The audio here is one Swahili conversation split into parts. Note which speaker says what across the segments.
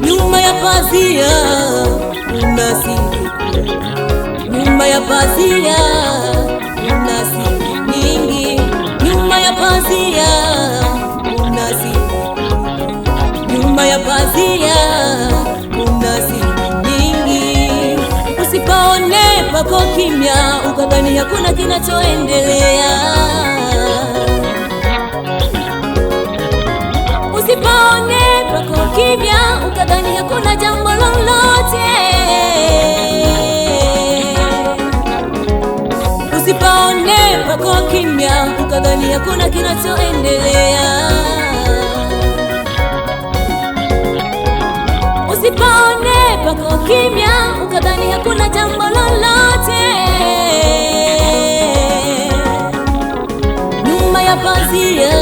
Speaker 1: Nyuma ya pazia kuna siri, nyuma ya pazia kuna siri nyingi, nyuma ya pazia kuna siri, nyuma ya pazia kuna siri nyingi. Usipaone pako kimya ukadhani hakuna kinachoendelea, usipaone pako kimya ukadhani hakuna jambo lolote, usipaone pako kimya ukadhani hakuna kinachoendelea, usipaone pako kimya ukadhani hakuna jambo lolote. Nyuma ya pazia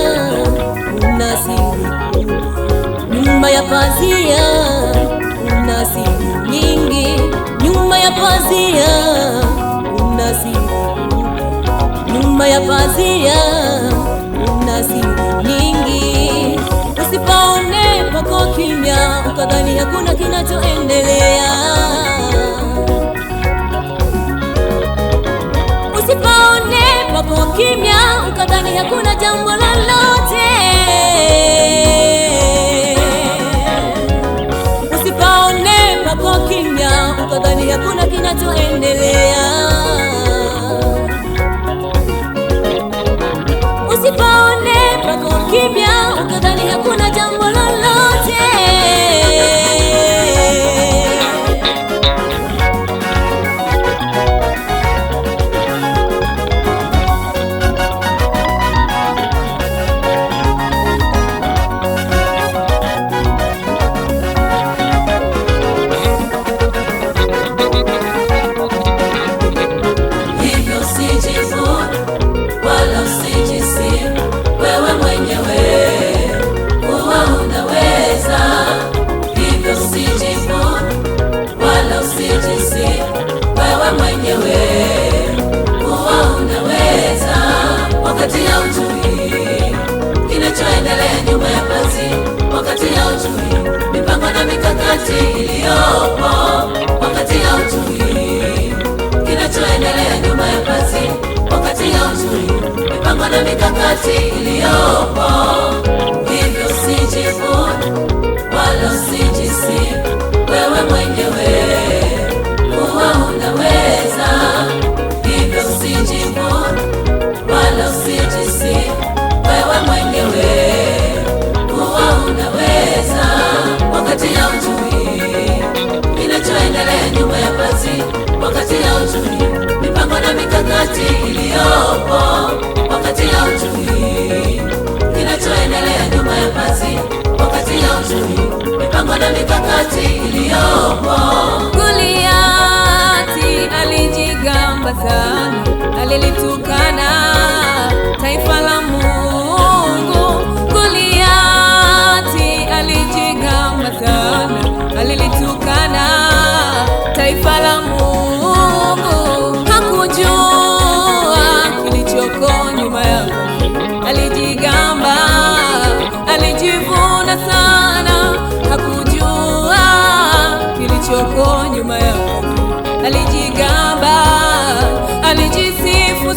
Speaker 1: kuna siri, nyuma ya pazia kuna siri nyingi, nyuma ya pazia kuna siri, nyuma ya pazia kuna siri nyingi. Usipaone pako kimya ukadhani hakuna kinachoendelea, usipaone pako kimya ukadhani hakuna jambo lolote, usipaone pako kimya ukadhani hakuna kinachoendelea, usipaone pako kimya ukadhani hakuna jambo lolote. Wakati haujui kinachoendelea nyuma ya pazia, wakati haujui mipango na mikakati iliyopo, wakati haujui kinachoendelea nyuma ya pazia, wakati haujui mipango na mikakati iliyopo. Hivyo usijivune wala usijisifu wewe mwenyewe kuwa unaweza, hivyo usijivune wala usijisifu wewe mwenyewe kuwa unaweza. Wakati haujui kinachoendelea nyuma ya pazia, wakati haujui mipango na mikakati iliyopo, wakati haujui kinachoendelea nyuma ya pazia, wakati haujui mipango na mikakati iliyopo.
Speaker 2: Goliati alijigamba sana, alilitukana taifa la Mungu. Goliati alijigamba sana, alilitukana taifa la Mungu. Hakujua kilichoko nyuma yake, alijigamba, alijivuna sana. Hakujua kilichoko nyuma yake, alijigamba, alijisifu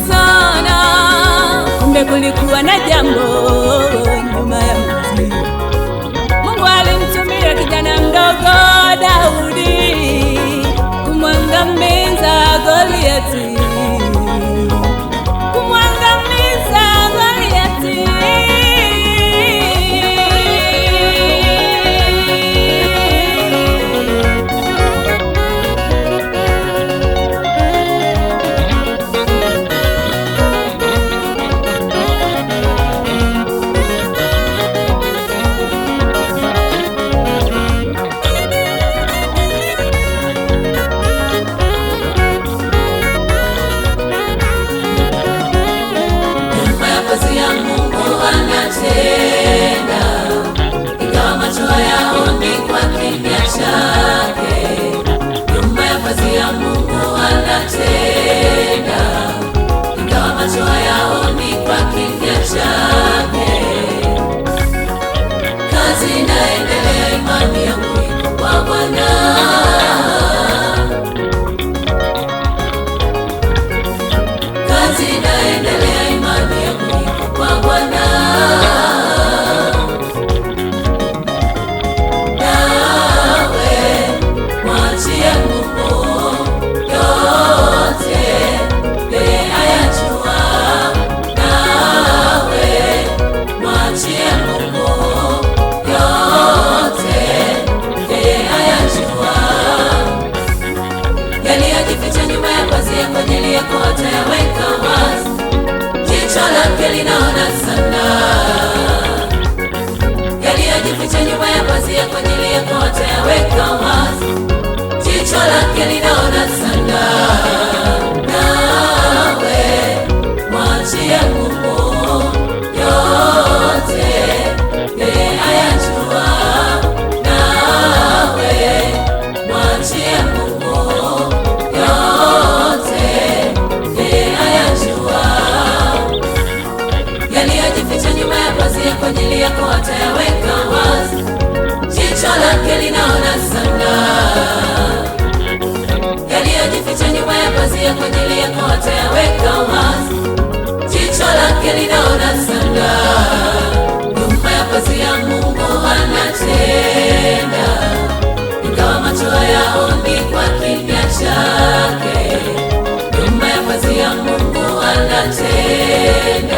Speaker 1: aliyojificha nyuma ya pazia kwa ajili yako atayaweka wazi. Jicho lake linaona sana, nawe mwachie Mungu yote, yeye ayajua. Nawe mwachie Mungu yote, yeye ayajua. Yaliyojificha nyuma ya pazia kwa ajili yako atayaweka wazi. Jicho lake linaona sana, yaliyojificha nyuma ya pazia kwa ajili yako atayaweka wazi. Jicho lake linaona sana, nyuma ya pazia Mungu anatenda, ingawa macho hayaoni kwa kimya chake. Nyuma ya pazia Mungu anatenda,